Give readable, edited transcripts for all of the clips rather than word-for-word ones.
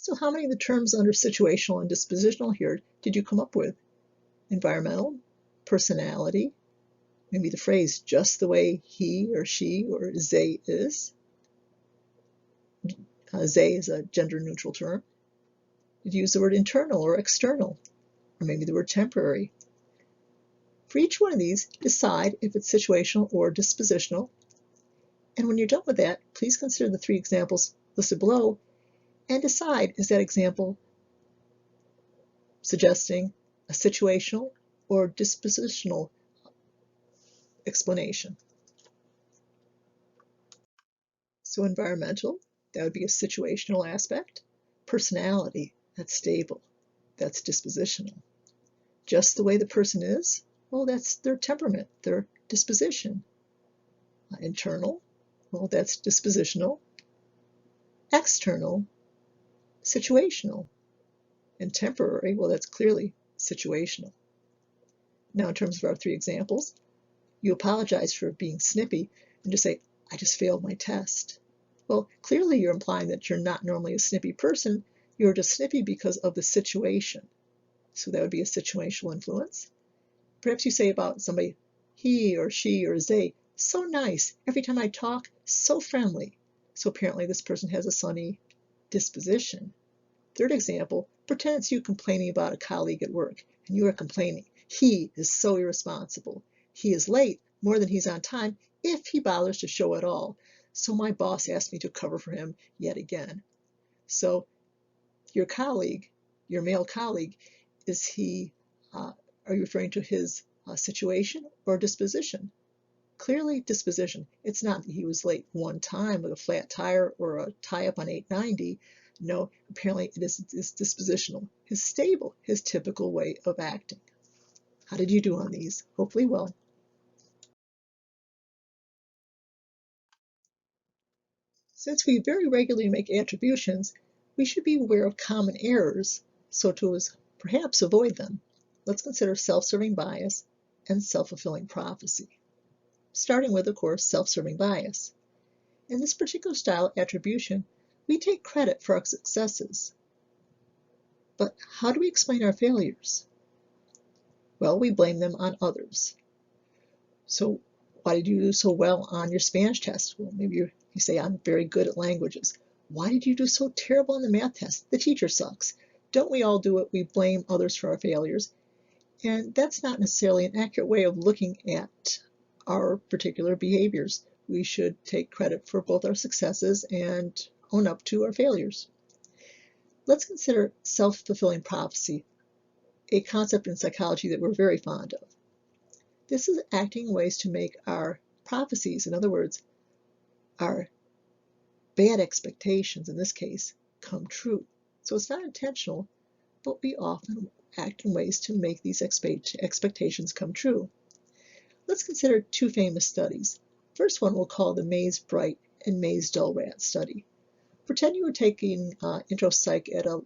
So how many of the terms under situational and dispositional here did you come up with? Environmental, personality, maybe the phrase just the way he or she or they is. They is a gender neutral term. Did you use the word internal or external? Or maybe the word temporary. For each one of these, decide if it's situational or dispositional. And when you're done with that, please consider the 3 examples listed below and decide, is that example suggesting a situational or dispositional explanation? So environmental, that would be a situational aspect. Personality, that's stable, that's dispositional. Just the way the person is, well, that's their temperament, their disposition. Internal, well, that's dispositional. External, situational. And temporary, well, that's clearly situational. Now, in terms of our 3 examples, you apologize for being snippy and just say, I just failed my test. Well, clearly you're implying that you're not normally a snippy person. You're just snippy because of the situation. So that would be a situational influence. Perhaps you say about somebody, he or she or they, so nice. Every time I talk, so friendly. So apparently this person has a sunny disposition. 3rd example, pretend it's you complaining about a colleague at work, and you are complaining. He is so irresponsible. He is late more than he's on time if he bothers to show at all. So my boss asked me to cover for him yet again. So your colleague, your male colleague, is he, are you referring to his situation or disposition? Clearly disposition. It's not that he was late one time with a flat tire or a tie-up on 890. No, apparently it is dispositional, his stable, his typical way of acting. How did you do on these? Hopefully well. Since we very regularly make attributions, we should be aware of common errors, so to perhaps avoid them. Let's consider self-serving bias and self-fulfilling prophecy. Starting with, of course, self-serving bias. In this particular style of attribution, we take credit for our successes. But how do we explain our failures? Well, we blame them on others. So why did you do so well on your Spanish test? Well, maybe you say, I'm very good at languages. Why did you do so terrible on the math test? The teacher sucks. Don't we all do it? We blame others for our failures. And that's not necessarily an accurate way of looking at our particular behaviors. We should take credit for both our successes and own up to our failures. Let's consider self-fulfilling prophecy, a concept in psychology that we're very fond of. This is acting in ways to make our prophecies, in other words, our bad expectations in this case, come true. So it's not intentional, but we often act in ways to make these expectations come true. Let's consider 2 famous studies. First one we'll call the Mays-Bright and Mays-Dull rat study. Pretend you were taking intro psych at a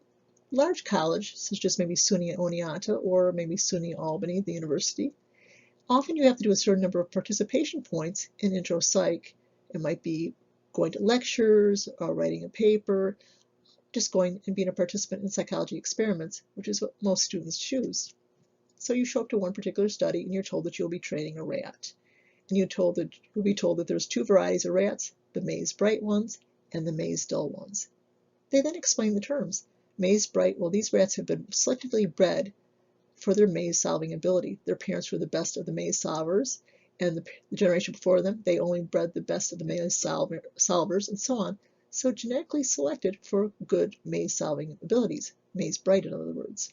large college, such as maybe SUNY Oneonta or maybe SUNY Albany, the university. Often you have to do a certain number of participation points in intro psych. It might be going to lectures, or writing a paper, just going and being a participant in psychology experiments, which is what most students choose. So you show up to one particular study and you're told that you'll be training a rat. And you'll be told that there's 2 varieties of rats, the Mays-Bright ones and the Mays-Dull ones. They then explain the terms. Mays-Bright, well, these rats have been selectively bred for their maze-solving ability. Their parents were the best of the maze solvers, and the generation before them, they only bred the best of the maze solvers, and so on. So genetically selected for good maze-solving abilities. Maze-Bright, in other words.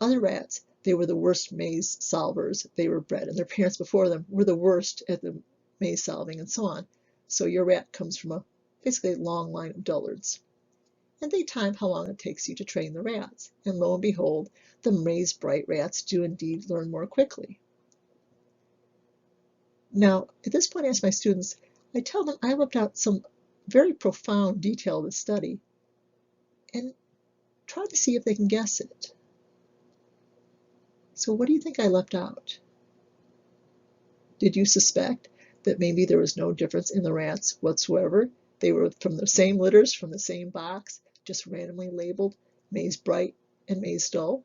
Other rats, they were the worst maze solvers they were bred, and their parents before them were the worst at the maze solving, and so on. So your rat comes from basically a long line of dullards. And they time how long it takes you to train the rats. And lo and behold, the Mays-Bright rats do indeed learn more quickly. Now, at this point I ask my students, I tell them I left out some very profound detail of the study and try to see if they can guess it. So what do you think I left out? Did you suspect that maybe there was no difference in the rats whatsoever? They were from the same litters, from the same box, just randomly labeled May's bright and May's dull?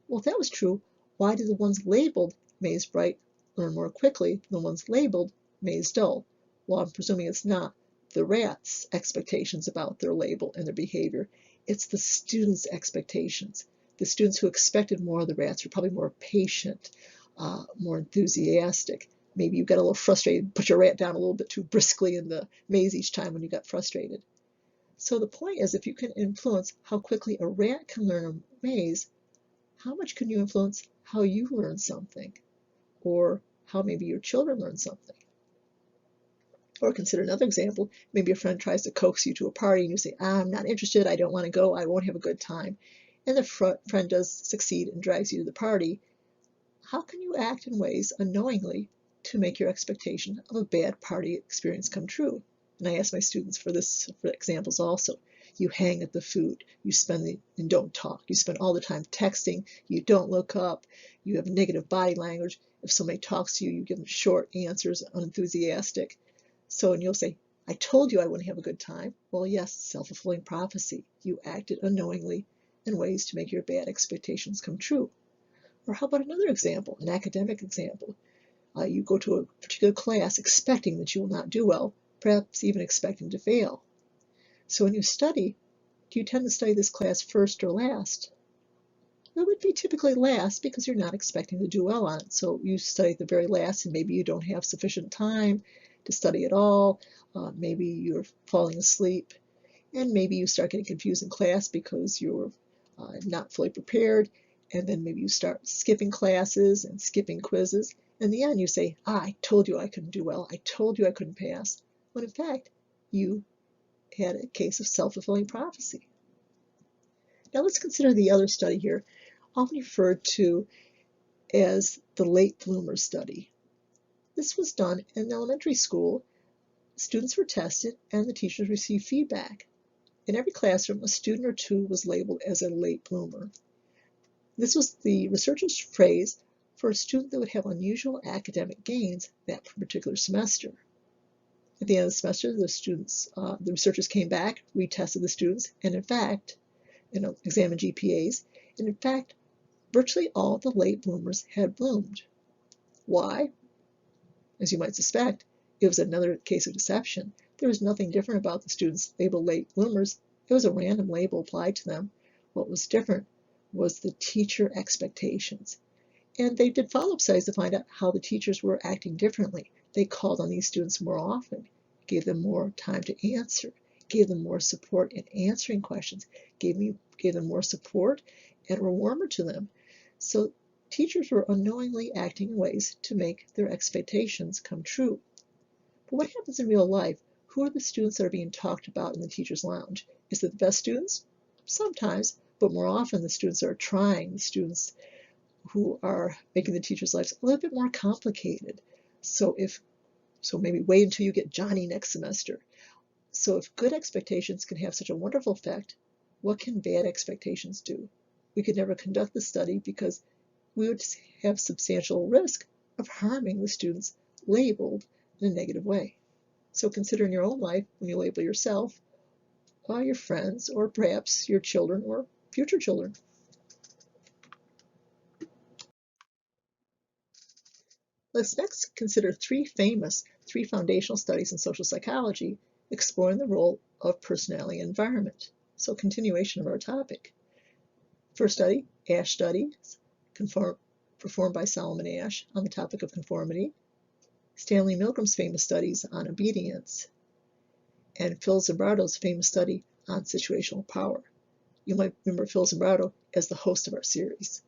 Well, if that was true, why did the ones labeled May's bright learn more quickly than the ones labeled May's dull? Well, I'm presuming it's not the rats' expectations about their label and their behavior. It's the students' expectations. The students who expected more of the rats were probably more patient, more enthusiastic. Maybe you got a little frustrated, put your rat down a little bit too briskly in the maze each time when you got frustrated. So the point is, if you can influence how quickly a rat can learn a maze, how much can you influence how you learn something, or how maybe your children learn something? Or consider another example. Maybe a friend tries to coax you to a party and you say, I'm not interested, I don't want to go, I won't have a good time. And the friend does succeed and drags you to the party. How can you act in ways unknowingly to make your expectation of a bad party experience come true? And I ask my students for examples also. You hang at the food, and don't talk. You spend all the time texting, you don't look up, you have negative body language. If somebody talks to you, you give them short answers, unenthusiastic. So, and you'll say, I told you I wouldn't have a good time. Well, yes, self-fulfilling prophecy. You acted unknowingly in ways to make your bad expectations come true. Or how about another example, an academic example? You go to a particular class expecting that you will not do well, perhaps even expecting to fail. So when you study, do you tend to study this class first or last? It would be typically last because you're not expecting to do well on it. So you study at the very last, and maybe you don't have sufficient time to study at all. Maybe you're falling asleep, and maybe you start getting confused in class because you're not fully prepared, and then maybe you start skipping classes and skipping quizzes. In the end, you say, I told you I couldn't do well. I told you I couldn't pass. When in fact, you had a case of self-fulfilling prophecy. Now let's consider the other study here, often referred to as the late bloomer study. This was done in elementary school. Students were tested and the teachers received feedback. In every classroom, a student or two was labeled as a late bloomer. This was the researchers' phrase for a student that would have unusual academic gains that particular semester. At the end of the semester, the researchers came back, retested the students, and in fact, examined GPAs, and in fact, virtually all the late bloomers had bloomed. Why? As you might suspect, it was another case of deception. There was nothing different about the students labeled late bloomers. It was a random label applied to them. What was different was the teacher expectations. And they did follow-up studies to find out how the teachers were acting differently. They called on these students more often, gave them more time to answer, gave them more support in answering questions, gave them more support, and were warmer to them. So teachers were unknowingly acting in ways to make their expectations come true. But what happens in real life? Who are the students that are being talked about in the teacher's lounge? Is it the best students? Sometimes, but more often the students that are trying, the students who are making the teacher's lives a little bit more complicated. So maybe wait until you get Johnny next semester. So if good expectations can have such a wonderful effect, what can bad expectations do? We could never conduct the study because we would have substantial risk of harming the students labeled in a negative way. So consider in your own life when you label yourself, your friends, or perhaps your children or future children. Let's next consider three foundational studies in social psychology exploring the role of personality and environment. So continuation of our topic. First study, Ash studies, performed by Solomon Ash on the topic of conformity. Stanley Milgram's famous studies on obedience. And Phil Zimbardo's famous study on situational power. You might remember Phil Zimbardo as the host of our series.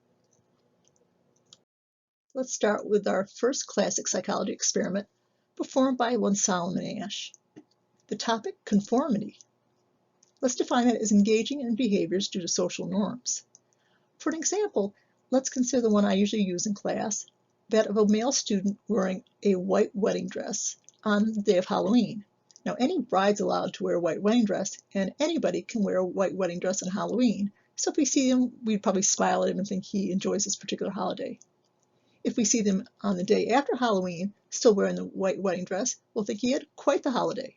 Let's start with our first classic psychology experiment performed by one Solomon Ash. The topic, conformity. Let's define it as engaging in behaviors due to social norms. For an example, let's consider the one I usually use in class, that of a male student wearing a white wedding dress on the day of Halloween. Now, any bride's allowed to wear a white wedding dress, and anybody can wear a white wedding dress on Halloween. So if we see him, we'd probably smile at him and think he enjoys this particular holiday. If we see them on the day after Halloween, still wearing the white wedding dress, we'll think he had quite the holiday.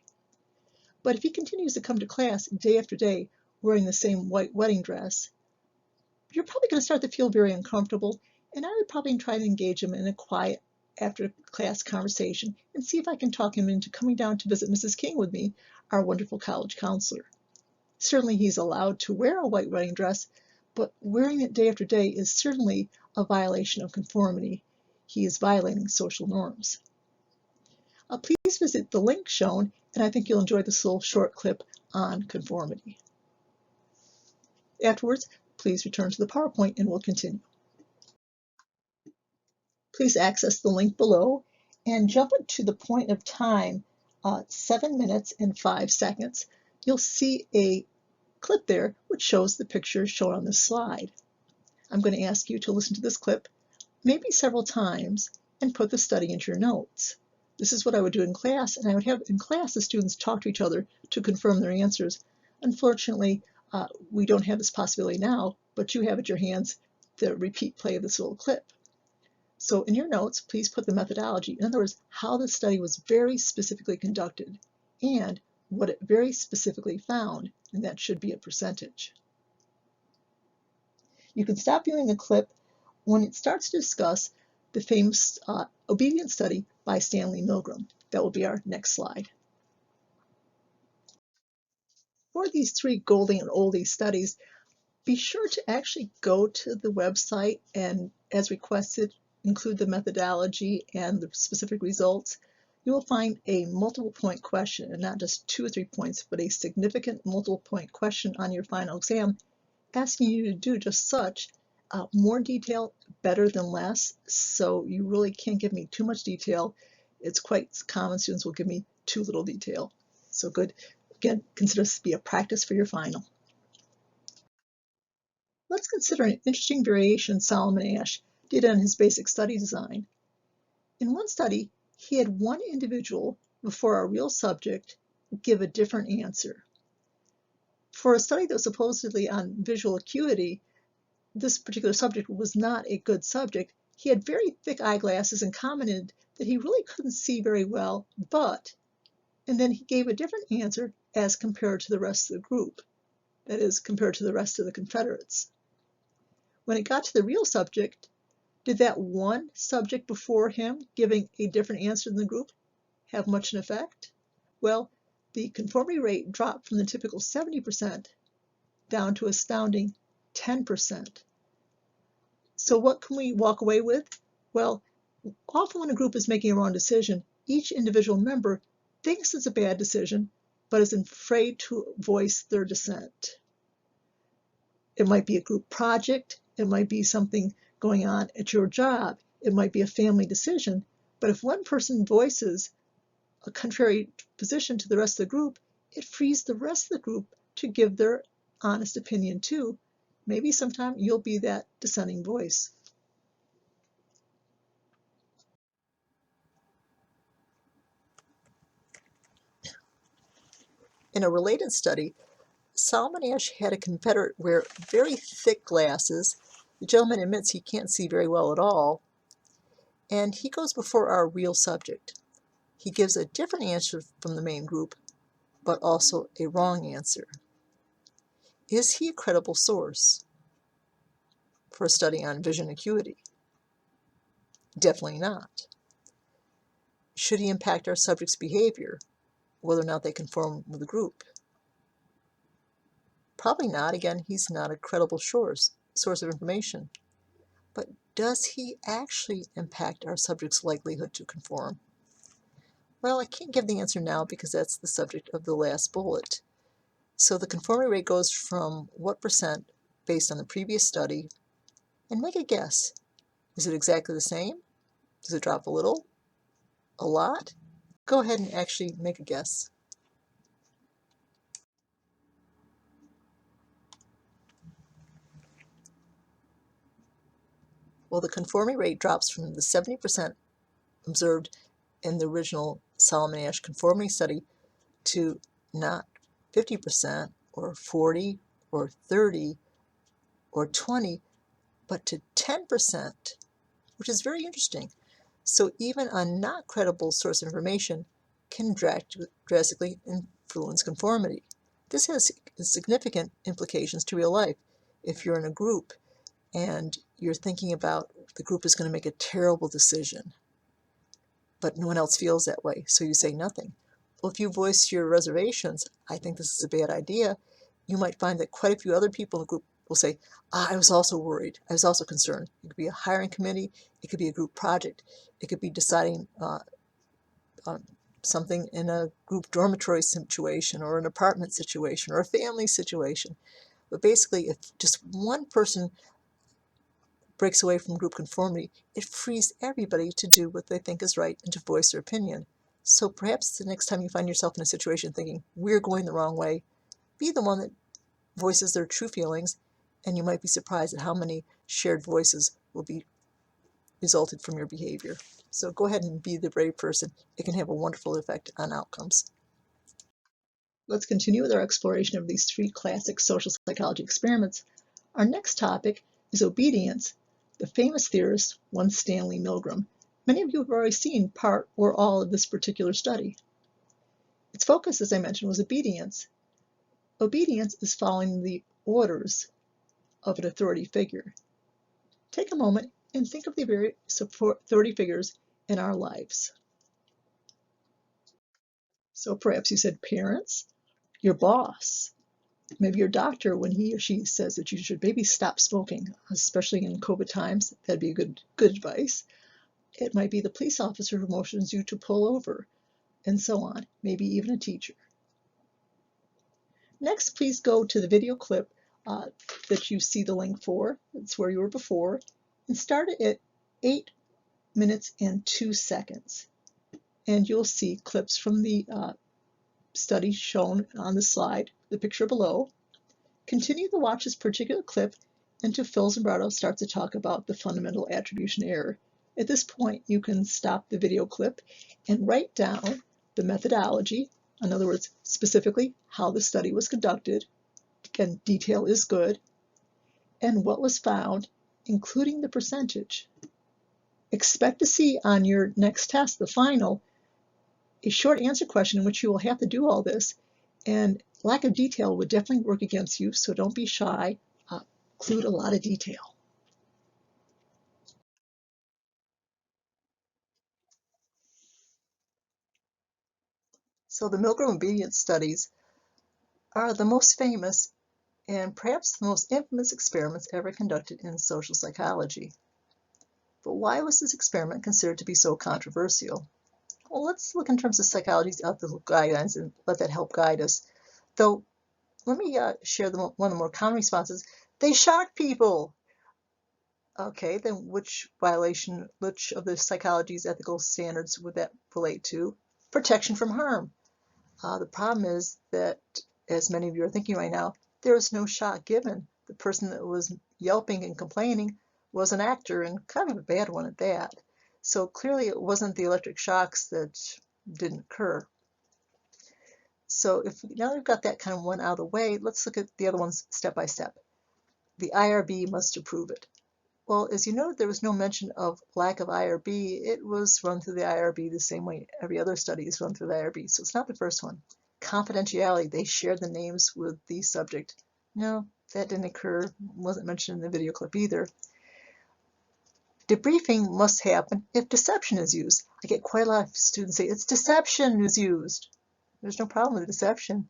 But if he continues to come to class day after day wearing the same white wedding dress, you're probably going to start to feel very uncomfortable, and I would probably try to engage him in a quiet after-class conversation and see if I can talk him into coming down to visit Mrs. King with me, our wonderful college counselor. Certainly he's allowed to wear a white wedding dress, but wearing it day after day is certainly a violation of conformity. He is violating social norms. Please visit the link shown, and I think you'll enjoy this little short clip on conformity. Afterwards, please return to the PowerPoint and we'll continue. Please access the link below and jump to the point of time 7 minutes and 5 seconds. You'll see a clip there which shows the picture shown on this slide. I'm going to ask you to listen to this clip maybe several times and put the study into your notes. This is what I would do in class, and I would have in class the students talk to each other to confirm their answers. Unfortunately, we don't have this possibility now, but you have at your hands the repeat play of this little clip. So in your notes, please put the methodology, in other words, how the study was very specifically conducted and what it very specifically found, and that should be a percentage. You can stop viewing the clip when it starts to discuss the famous obedience study by Stanley Milgram. That will be our next slide. For these 3 Goldie and Oldie studies, be sure to actually go to the website and, as requested, include the methodology and the specific results. You will find a multiple point question, and not just 2 or 3 points, but a significant multiple point question on your final exam, asking you to do just such. More detail, better than less, so you really can't give me too much detail. It's quite common students will give me too little detail. So good. Again, consider this to be a practice for your final. Let's consider an interesting variation Solomon Asch did on his basic study design. In one study, he had one individual before a real subject give a different answer. For a study that was supposedly on visual acuity, this particular subject was not a good subject. He had very thick eyeglasses and commented that he really couldn't see very well, and then he gave a different answer as compared to the rest of the group, that is, compared to the rest of the Confederates. When it got to the real subject, did that one subject before him giving a different answer than the group have much an effect? Well, the conformity rate dropped from the typical 70% down to astounding 10%. So what can we walk away with? Well, often when a group is making a wrong decision, each individual member thinks it's a bad decision, but is afraid to voice their dissent. It might be a group project, it might be something going on at your job, it might be a family decision, but if one person voices a contrary position to the rest of the group, it frees the rest of the group to give their honest opinion too. Maybe sometime you'll be that dissenting voice. In a related study, Solomon Asch had a Confederate wear very thick glasses. The gentleman admits he can't see very well at all, and he goes before our real subject. He gives a different answer from the main group, but also a wrong answer. Is he a credible source for a study on vision acuity? Definitely not. Should he impact our subjects' behavior, whether or not they conform with the group? Probably not. Again, he's not a credible source of information. But does he actually impact our subjects' likelihood to conform? Well, I can't give the answer now because that's the subject of the last bullet. So the conformity rate goes from what percent based on the previous study, and make a guess. Is it exactly the same? Does it drop a little? A lot? Go ahead and actually make a guess. Well, the conformity rate drops from the 70% observed in the original Solomon Asch conformity study to not 50% or 40 or 30 or 20, but to 10%, which is very interesting. So even a not credible source of information can drastically influence conformity. This has significant implications to real life. If you're in a group and you're thinking about the group is going to make a terrible decision, but no one else feels that way, so you say nothing. Well, if you voice your reservations, I think this is a bad idea, you might find that quite a few other people in the group will say, I was also worried, I was also concerned. It could be a hiring committee, it could be a group project, it could be deciding something in a group dormitory situation or an apartment situation or a family situation. But basically, if just one person breaks away from group conformity, it frees everybody to do what they think is right and to voice their opinion. So perhaps the next time you find yourself in a situation thinking, we're going the wrong way, be the one that voices their true feelings, and you might be surprised at how many shared voices will be resulted from your behavior. So go ahead and be the brave person. It can have a wonderful effect on outcomes. Let's continue with our exploration of these three classic social psychology experiments. Our next topic is obedience. The famous theorist, one Stanley Milgram. Many of you have already seen part or all of this particular study. Its focus, as I mentioned, was obedience. Obedience is following the orders of an authority figure. Take a moment and think of the various authority figures in our lives. So perhaps you said parents, your boss, maybe your doctor when he or she says that you should maybe stop smoking, especially in COVID times. That'd be good advice. It might be the police officer who motions you to pull over, and so on, maybe even a teacher. Next, please go to the video clip that you see the link for. It's where you were before, and start it at 8 minutes and 2 seconds. And you'll see clips from the study shown on the slide, the picture below. Continue to watch this particular clip until Phil Zimbardo starts to talk about the fundamental attribution error. At this point, you can stop the video clip and write down the methodology, in other words, specifically how the study was conducted. Again, detail is good, and what was found, including the percentage. Expect to see on your next test, the final, a short answer question in which you will have to do all this, and lack of detail would definitely work against you, so don't be shy. Include a lot of detail. So the Milgram obedience studies are the most famous and perhaps the most infamous experiments ever conducted in social psychology. But why was this experiment considered to be so controversial? Well, let's look in terms of psychology's ethical guidelines and let that help guide us. Though, let me share one of the more common responses. They shock people. Okay, then which of the psychology's ethical standards would that relate to? Protection from harm. The problem is that, as many of you are thinking right now, there was no shock given. The person that was yelping and complaining was an actor, and kind of a bad one at that. So clearly it wasn't the electric shocks that didn't occur. So now we've got that kind of one out of the way, let's look at the other ones step by step. The IRB must approve it. Well, as you know, there was no mention of lack of IRB. It was run through the IRB the same way every other study is run through the IRB. So it's not the first one. Confidentiality, they shared the names with the subject. No, that didn't occur. Wasn't mentioned in the video clip either. Debriefing must happen if deception is used. I get quite a lot of students say, it's deception is used. There's no problem with deception.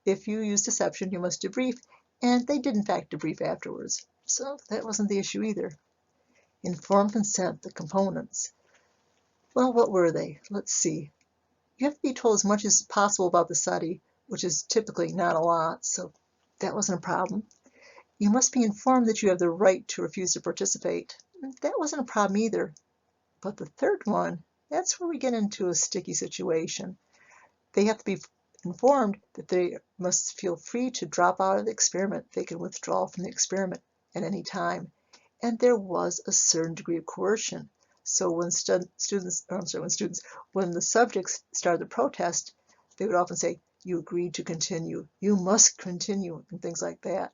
If you use deception, you must debrief. And they did, in fact, debrief afterwards. So that wasn't the issue either. Informed consent, the components. Well, what were they? Let's see. You have to be told as much as possible about the study, which is typically not a lot, so that wasn't a problem. You must be informed that you have the right to refuse to participate. That wasn't a problem either. But the third one, that's where we get into a sticky situation. They have to be informed that they must feel free to drop out of the experiment. They can withdraw from the experiment at any time. And there was a certain degree of coercion. So when when the subjects started the protest, they would often say, you agreed to continue, you must continue, and things like that.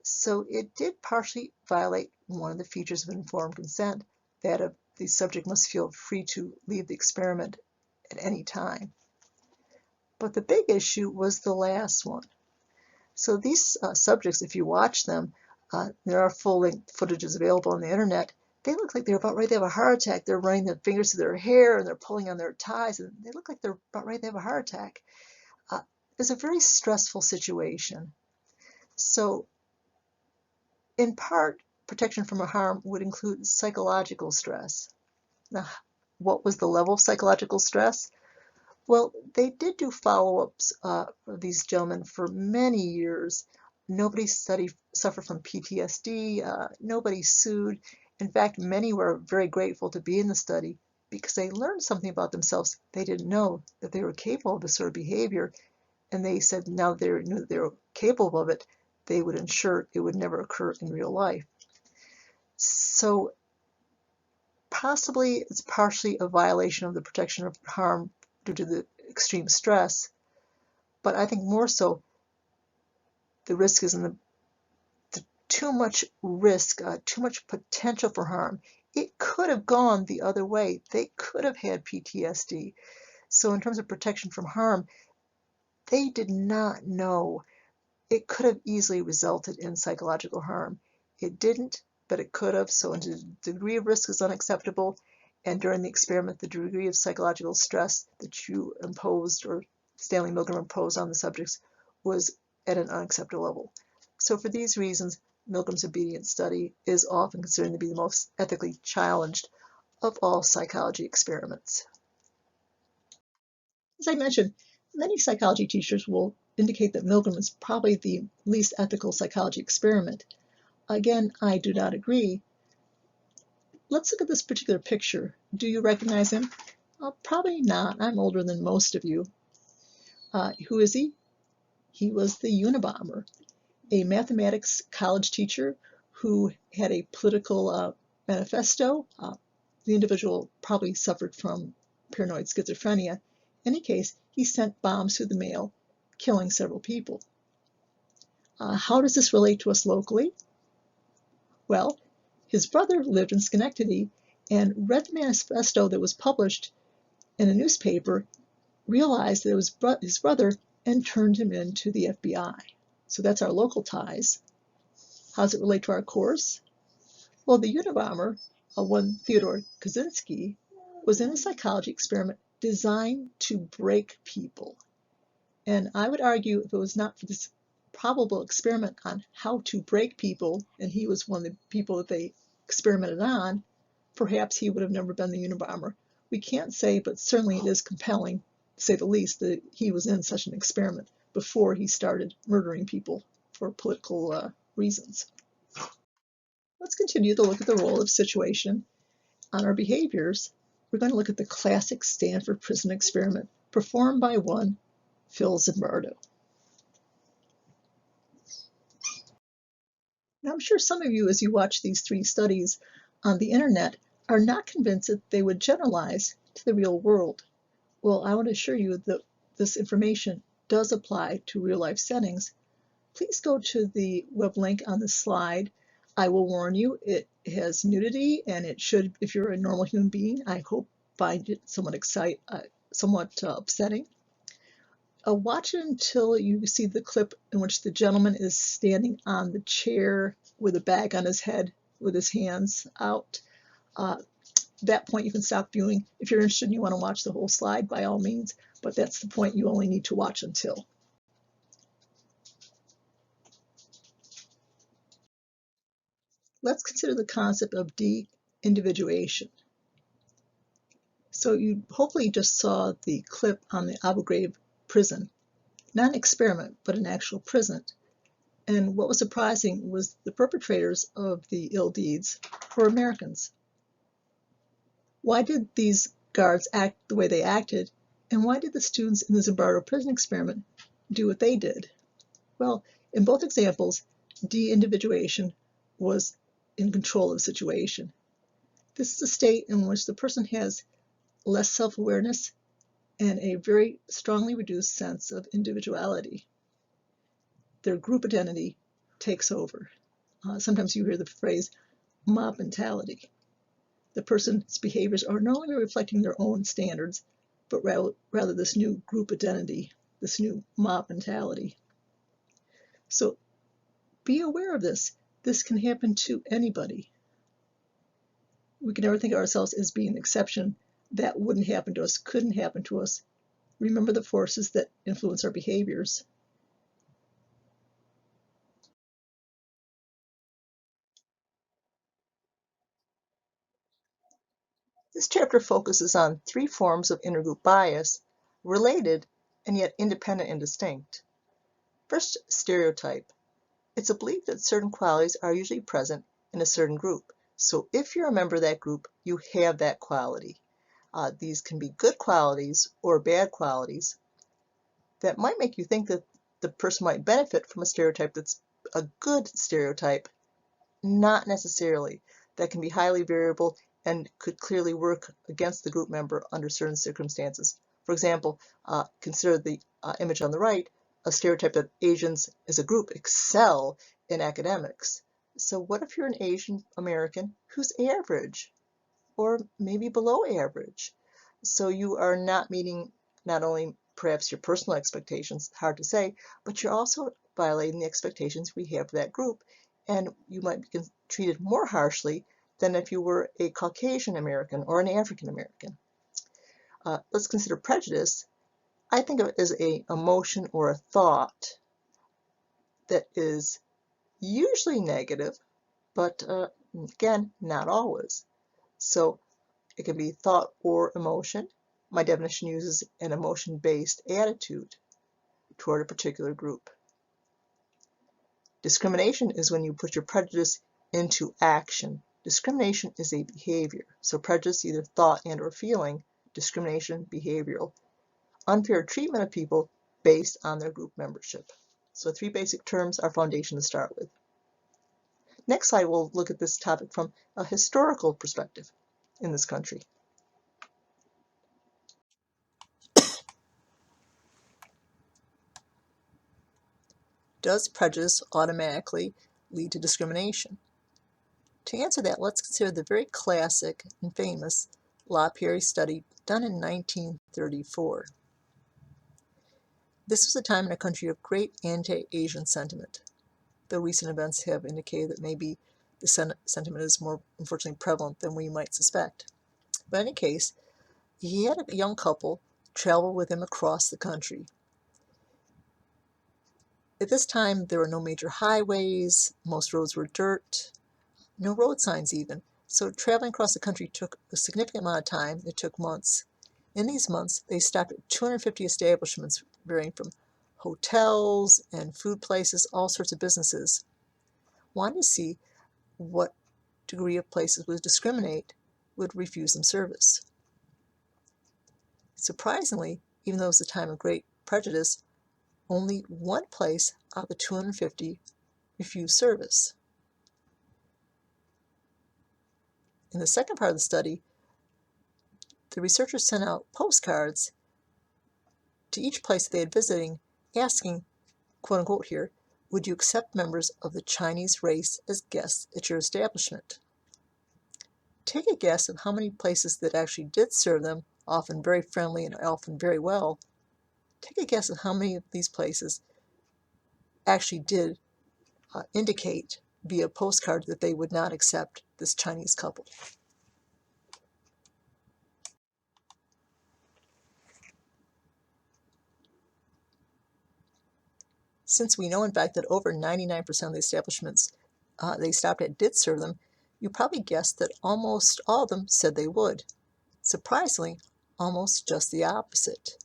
So it did partially violate one of the features of informed consent, that the subject must feel free to leave the experiment at any time. But the big issue was the last one. So these subjects, if you watch them, there are full-length footages available on the internet. They look like they're about ready to have a heart attack. They're running their fingers through their hair and they're pulling on their ties, and they look like they're about ready to have a heart attack. It's a very stressful situation. So in part, protection from harm would include psychological stress. Now, what was the level of psychological stress? Well, they did do follow-ups of these gentlemen for many years. Nobody suffered from PTSD. Nobody sued. In fact, many were very grateful to be in the study because they learned something about themselves. They didn't know that they were capable of this sort of behavior, and they said now they knew that they were capable of it, they would ensure it would never occur in real life. So possibly it's partially a violation of the protection of harm due to the extreme stress, but I think more so the risk is in the too much risk, too much potential for harm. It could have gone the other way. They could have had PTSD. So in terms of protection from harm, they did not know. It could have easily resulted in psychological harm. It didn't, but it could have. So the degree of risk is unacceptable. And during the experiment, the degree of psychological stress that you imposed, or Stanley Milgram imposed on the subjects, was at an unacceptable level. So for these reasons, Milgram's obedience study is often considered to be the most ethically challenged of all psychology experiments. As I mentioned, many psychology teachers will indicate that Milgram is probably the least ethical psychology experiment. Again, I do not agree. Let's look at this particular picture. Do you recognize him? Probably not. I'm older than most of you. Who is he? He was the Unabomber, a mathematics college teacher who had a political manifesto. The individual probably suffered from paranoid schizophrenia. In any case, he sent bombs through the mail, killing several people. How does this relate to us locally? Well, his brother lived in Schenectady and read the manifesto that was published in a newspaper, realized that it was his brother, and turned him in to the FBI. So that's our local ties. How does it relate to our course? Well, the Unabomber, one Theodore Kaczynski, was in a psychology experiment designed to break people. And I would argue if it was not for this probable experiment on how to break people, and he was one of the people that they experimented on, perhaps he would have never been the Unabomber. We can't say, but certainly it is compelling, to say the least, that he was in such an experiment before he started murdering people for political reasons. Let's continue to look at the role of situation on our behaviors. We're going to look at the classic Stanford prison experiment performed by one Phil Zimbardo. Now, I'm sure some of you, as you watch these three studies on the internet, are not convinced that they would generalize to the real world. Well, I want to assure you that this information does apply to real-life settings. Please go to the web link on the slide. I will warn you, it has nudity, and it should, if you're a normal human being, I hope find it somewhat upsetting. Watch it until you see the clip in which the gentleman is standing on the chair with a bag on his head with his hands out. At that point you can stop viewing. If you're interested and you want to watch the whole slide, by all means, but that's the point you only need to watch until. Let's consider the concept of de-individuation. So you hopefully just saw the clip on the Abu Ghraib prison. Not an experiment, but an actual prison. And what was surprising was the perpetrators of the ill deeds were Americans. Why did these guards act the way they acted, and why did the students in the Zimbardo prison experiment do what they did? Well, in both examples, de-individuation was in control of the situation. This is a state in which the person has less self-awareness and a very strongly reduced sense of individuality. Their group identity takes over. Sometimes you hear the phrase mob mentality. The person's behaviors are no longer reflecting their own standards, but rather this new group identity. this new mob mentality. So be aware of this. This can happen to anybody. We can never think of ourselves as being an exception. That wouldn't happen to us, couldn't happen to us. Remember the forces that influence our behaviors. This chapter focuses on 3 forms of intergroup bias, related and yet independent and distinct. First, stereotype. It's a belief that certain qualities are usually present in a certain group. So if you're a member of that group, you have that quality. These can be good qualities or bad qualities that might make you think that the person might benefit from a stereotype that's a good stereotype. Not necessarily. That can be highly variable and could clearly work against the group member under certain circumstances. For example, consider the image on the right, a stereotype that Asians as a group excel in academics. So what if you're an Asian American who's average or maybe below average? So you are not meeting not only perhaps your personal expectations, hard to say, but you're also violating the expectations we have for that group. And you might be treated more harshly than if you were a Caucasian American or an African American. Let's consider prejudice. I think of it as an emotion or a thought that is usually negative, but again, not always. So it can be thought or emotion. My definition uses an emotion-based attitude toward a particular group. Discrimination is when you put your prejudice into action. Discrimination is a behavior. So prejudice, either thought and or feeling. Discrimination, behavioral. Unfair treatment of people based on their group membership. So 3 basic terms are foundation to start with. Next slide, we'll look at this topic from a historical perspective in this country. Does prejudice automatically lead to discrimination? To answer that, let's consider the very classic and famous LaPierre study done in 1934. This was a time in a country of great anti-Asian sentiment, though recent events have indicated that maybe the sentiment is more, unfortunately, prevalent than we might suspect. But in any case, he had a young couple travel with him across the country. At this time, there were no major highways, most roads were dirt, no road signs even. So traveling across the country took a significant amount of time. It took months. In these months, they stopped at 250 establishments, varying from hotels and food places, all sorts of businesses. Wanting to see what degree of places would discriminate, would refuse them service. Surprisingly, even though it was a time of great prejudice, only one place out of the 250 refused service. In the second part of the study, the researchers sent out postcards to each place they had visiting, asking, quote unquote here, would you accept members of the Chinese race as guests at your establishment? Take a guess of how many places that actually did serve them, often very friendly and often very well. Take a guess of how many of these places actually did indicate via postcard that they would not accept this Chinese couple. Since we know, in fact, that over 99% of the establishments they stopped at did serve them, you probably guessed that almost all of them said they would. Surprisingly, almost just the opposite.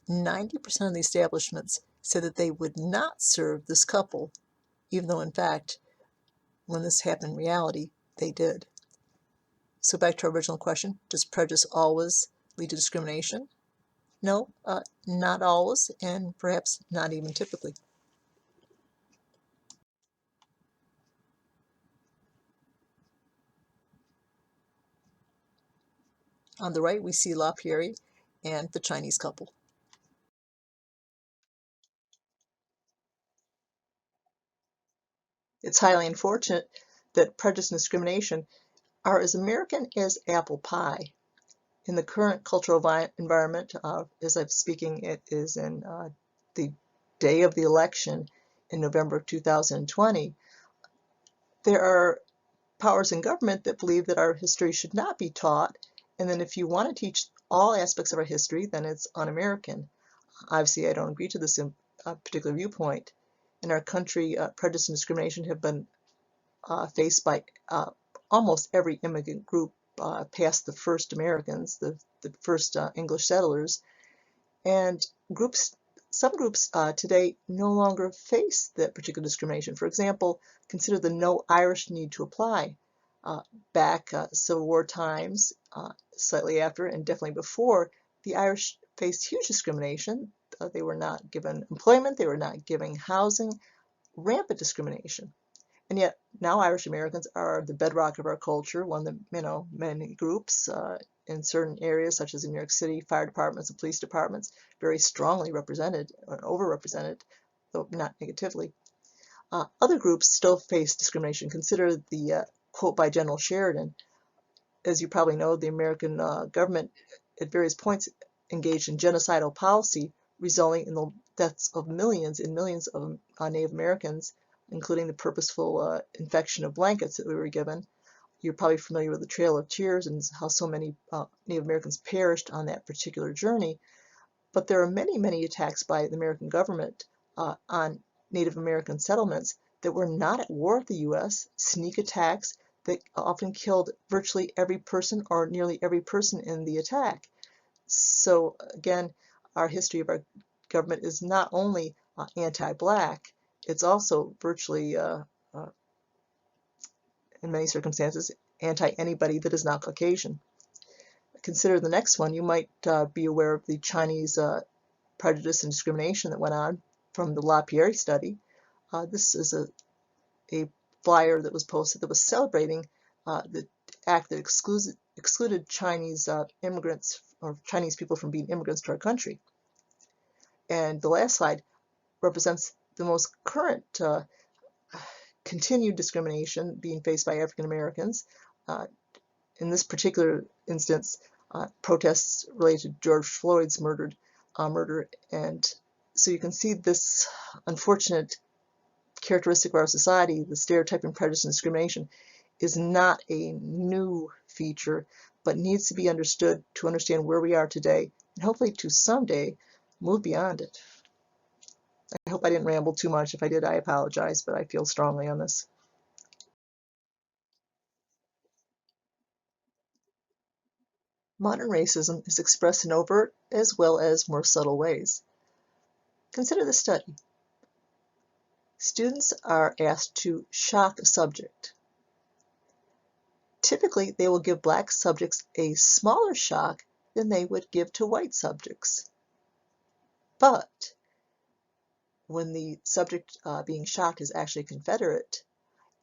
90% of the establishments said that they would not serve this couple, even though, in fact, when this happened in reality, they did. So back to our original question, does prejudice always lead to discrimination? No, not always, and perhaps not even typically. On the right, we see LaPierre and the Chinese couple. It's highly unfortunate that prejudice and discrimination are as American as apple pie. In the current cultural environment, as I'm speaking, it is in the day of the election in November of 2020, there are powers in government that believe that our history should not be taught, and then if you want to teach all aspects of our history, then it's un-American. Obviously, I don't agree to this particular viewpoint. In our country, prejudice and discrimination have been faced by almost every immigrant group past the first Americans, the first English settlers, and some groups today no longer face that particular discrimination. For example, consider the no Irish need to apply. Back Civil War times, slightly after, and definitely before, the Irish faced huge discrimination. They were not given employment, they were not given housing, rampant discrimination. And yet now Irish Americans are the bedrock of our culture. One of the many groups in certain areas, such as in New York City, fire departments and police departments, very strongly represented or overrepresented, though not negatively. Other groups still face discrimination. Consider the quote by General Sheridan. As you probably know, the American government at various points engaged in genocidal policy, resulting in the deaths of millions and millions of Native Americans, including the purposeful infection of blankets that we were given. You're probably familiar with the Trail of Tears and how so many Native Americans perished on that particular journey. But there are many, many attacks by the American government on Native American settlements that were not at war with the U.S., sneak attacks that often killed virtually every person or nearly every person in the attack. So again, our history of our government is not only anti-Black, it's also virtually, in many circumstances, anti-anybody that is not Caucasian. Consider the next one. You might be aware of the Chinese prejudice and discrimination that went on from the LaPierre study. This is a flyer that was posted that was celebrating the act that excluded Chinese immigrants or Chinese people from being immigrants to our country. And the last slide represents the most current continued discrimination being faced by African Americans. In this particular instance, protests related to George Floyd's murder, and so you can see this unfortunate characteristic of our society, the stereotype and prejudice and discrimination, is not a new feature, but needs to be understood to understand where we are today, and hopefully to someday move beyond it. I hope I didn't ramble too much. If I did, I apologize, but I feel strongly on this. Modern racism is expressed in overt as well as more subtle ways. Consider the study. Students are asked to shock a subject. Typically, they will give Black subjects a smaller shock than they would give to white subjects. But when the subject being shocked is actually a Confederate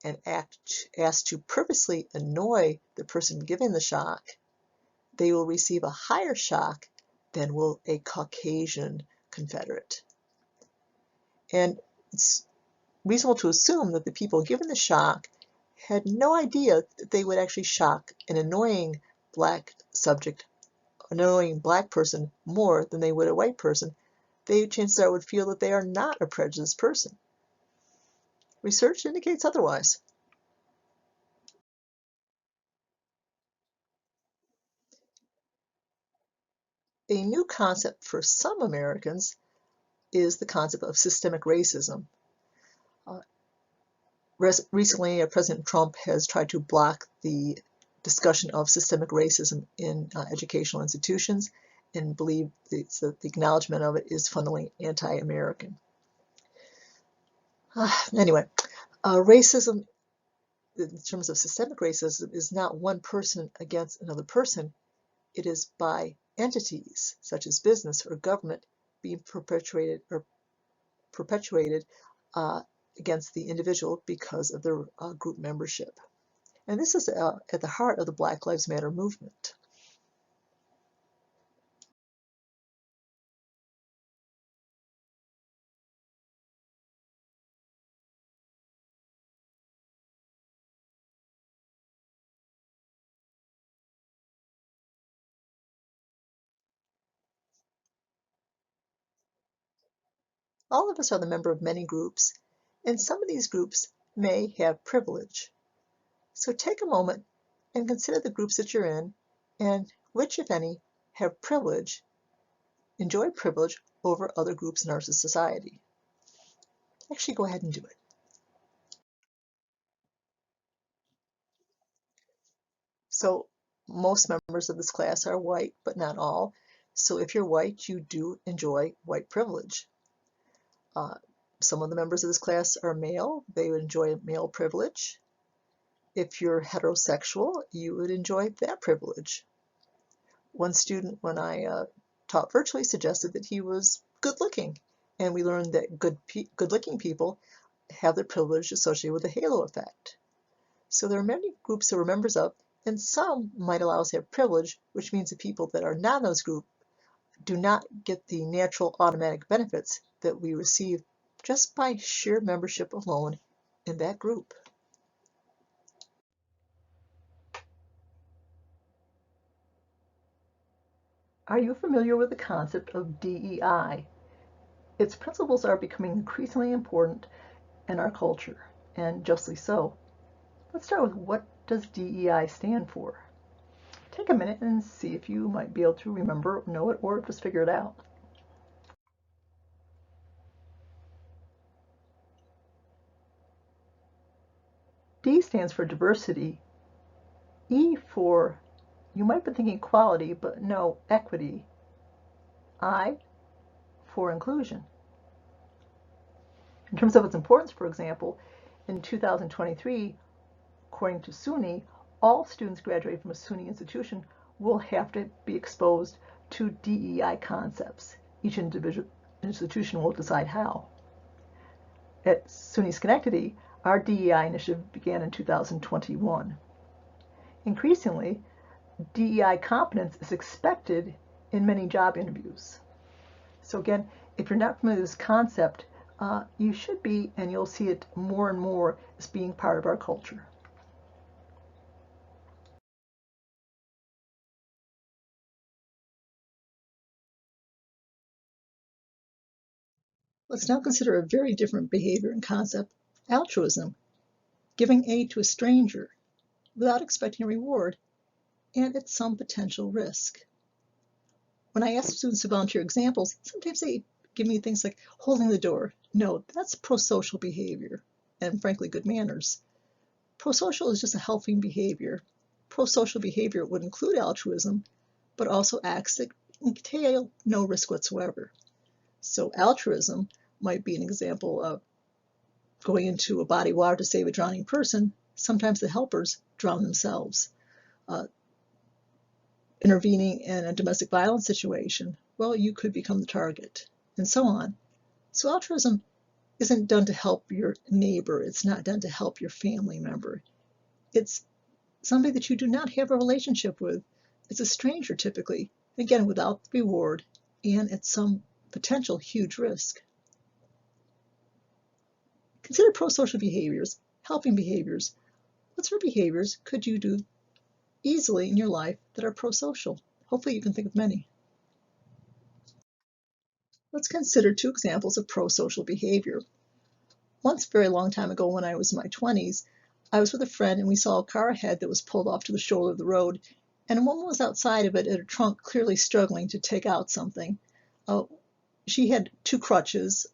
and asked to purposely annoy the person giving the shock, they will receive a higher shock than will a Caucasian Confederate. And it's reasonable to assume that the people given the shock had no idea that they would actually shock an annoying Black subject, an annoying Black person, more than they would a white person. They, chances are, would feel that they are not a prejudiced person. Research indicates otherwise. A new concept for some Americans is the concept of systemic racism. Recently, President Trump has tried to block the discussion of systemic racism in educational institutions and believe the acknowledgement of it is fundamentally anti-American. Anyway, racism, in terms of systemic racism, is not one person against another person. It is by entities, such as business or government, being perpetuated against the individual because of their group membership. And this is at the heart of the Black Lives Matter movement. All of us are the member of many groups, and some of these groups may have privilege. So take a moment and consider the groups that you're in and which, if any, have privilege, enjoy privilege over other groups in our society. Actually, go ahead and do it. So most members of this class are white, but not all. So if you're white, you do enjoy white privilege. Some of the members of this class are male. They would enjoy male privilege. If you're heterosexual, you would enjoy that privilege. One student, when I taught virtually, suggested that he was good-looking, and we learned that good-looking people have the privilege associated with the halo effect. So there are many groups that we're members of, and some might allow us to have privilege, which means the people that are not in those groups do not get the natural automatic benefits that we receive just by sheer membership alone in that group. Are you familiar with the concept of DEI? Its principles are becoming increasingly important in our culture, and justly so. Let's start with, what does DEI stand for? Take a minute and see if you might be able to remember, know it, or just figure it out. D stands for diversity. E for, you might be thinking equality, but no, equity. I for inclusion. In terms of its importance, for example, in 2023, according to SUNY, all students graduating from a SUNY institution will have to be exposed to DEI concepts. Each individual institution will decide how. At SUNY Schenectady, our DEI initiative began in 2021. Increasingly, DEI competence is expected in many job interviews. So again, if you're not familiar with this concept, you should be, and you'll see it more and more as being part of our culture. Let's now consider a very different behavior and concept, altruism, giving aid to a stranger without expecting a reward and at some potential risk. When I ask students to volunteer examples, sometimes they give me things like holding the door. No, that's prosocial behavior and frankly good manners. Prosocial is just a helping behavior. Prosocial behavior would include altruism, but also acts that entail no risk whatsoever. So altruism might be an example of going into a body of water to save a drowning person. Sometimes the helpers drown themselves. Intervening in a domestic violence situation, well, you could become the target, and so on. So altruism isn't done to help your neighbor. It's not done to help your family member. It's somebody that you do not have a relationship with. It's a stranger typically, again, without reward and at some potential huge risk. Consider prosocial behaviors, helping behaviors. What sort of behaviors could you do easily in your life that are prosocial? Hopefully you can think of many. Let's consider two examples of prosocial behavior. Once, a very long time ago when I was in my 20s, I was with a friend and we saw a car ahead that was pulled off to the shoulder of the road, and a woman was outside of it in her trunk clearly struggling to take out something. She had two crutches,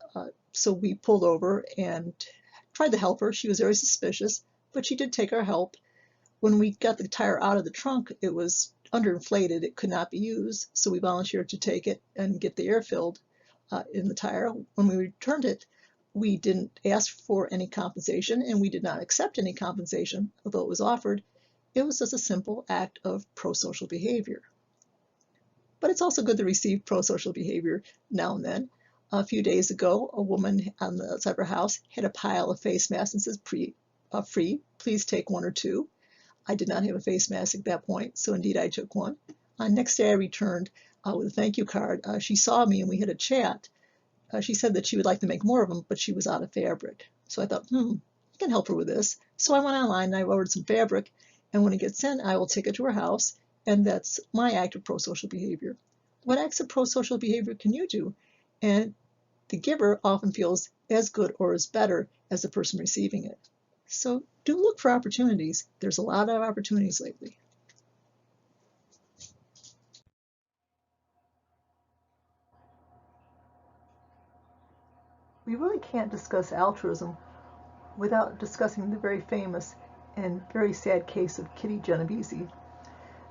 so we pulled over and tried to help her. She was very suspicious, but she did take our help. When we got the tire out of the trunk, it was underinflated. It could not be used, so we volunteered to take it and get the air filled in the tire. When we returned it, we didn't ask for any compensation, and we did not accept any compensation, although it was offered. It was just a simple act of prosocial behavior. But it's also good to receive prosocial behavior now and then. A few days ago, a woman on the outside of her house had a pile of face masks and says, free, please take one or two. I did not have a face mask at that point, so indeed I took one. Next day I returned with a thank you card. She saw me and we had a chat. She said that she would like to make more of them, but she was out of fabric. So I thought, I can help her with this. So I went online and I ordered some fabric, and when it gets in, I will take it to her house, and that's my act of prosocial behavior. What acts of prosocial behavior can you do? And the giver often feels as good or as better as the person receiving it. So do look for opportunities. There's a lot of opportunities lately. We really can't discuss altruism without discussing the very famous and very sad case of Kitty Genovese.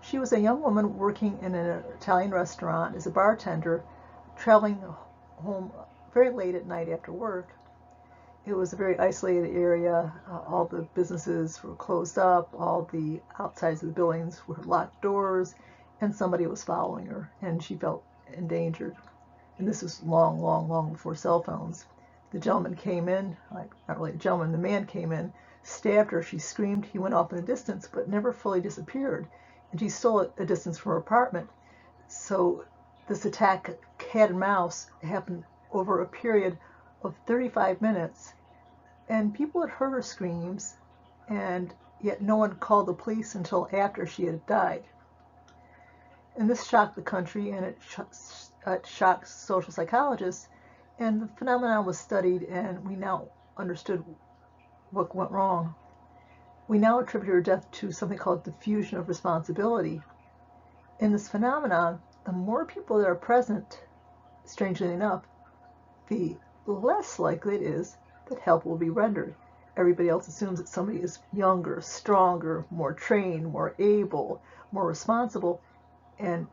She was a young woman working in an Italian restaurant as a bartender, traveling home very late at night after work. It was a very isolated area. All the businesses were closed up. All the outsides of the buildings were locked doors, and somebody was following her, and she felt endangered. And this was long, long, long before cell phones. The gentleman came in, not really a gentleman, the man came in, stabbed her, she screamed, he went off in the distance, but never fully disappeared. And she's still at a distance from her apartment. So this attack, cat and mouse, happened over a period of 35 minutes. And people had heard her screams, and yet no one called the police until after she had died. And this shocked the country, and it shocked social psychologists. And the phenomenon was studied, and we now understood what went wrong. We now attribute her death to something called diffusion of responsibility. In this phenomenon, the more people that are present, strangely enough, the less likely it is that help will be rendered. Everybody else assumes that somebody is younger, stronger, more trained, more able, more responsible, and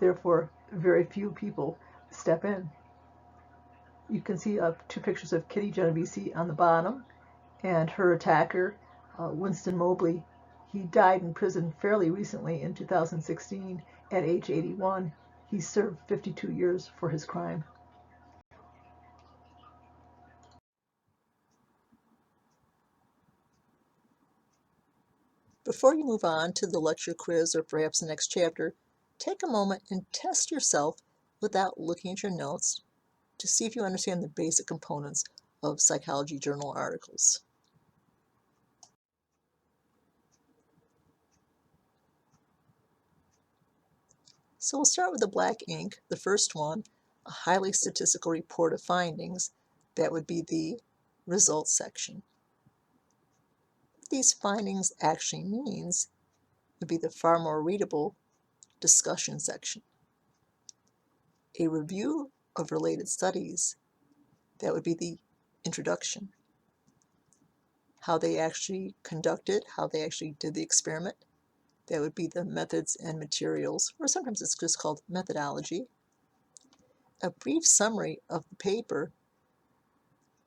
therefore very few people step in. You can see two pictures of Kitty Genovese on the bottom, and her attacker, Winston Mobley. He died in prison fairly recently in 2016 at age 81. He served 52 years for his crime. Before you move on to the lecture quiz or perhaps the next chapter, take a moment and test yourself without looking at your notes to see if you understand the basic components of psychology journal articles. So we'll start with the black ink, the first one, a highly statistical report of findings. That would be the results section. What these findings actually means would be the far more readable discussion section. A review of related studies, that would be the introduction. How they actually conducted, how they actually did the experiment, that would be the methods and materials, or sometimes it's just called methodology. A brief summary of the paper,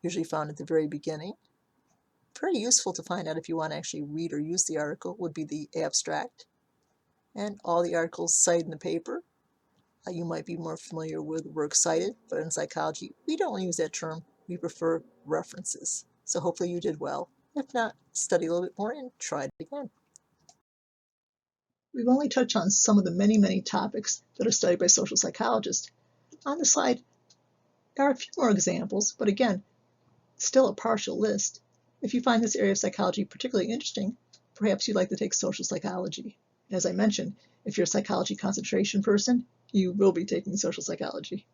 usually found at the very beginning. Very useful to find out if you want to actually read or use the article would be the abstract. And all the articles cited in the paper. You might be more familiar with works cited, but in psychology, we don't use that term. We prefer references. So hopefully you did well. If not, study a little bit more and try it again. We've only touched on some of the many, many topics that are studied by social psychologists. On the slide, there are a few more examples, but again, still a partial list. If you find this area of psychology particularly interesting, perhaps you'd like to take social psychology. As I mentioned, if you're a psychology concentration person, you will be taking social psychology.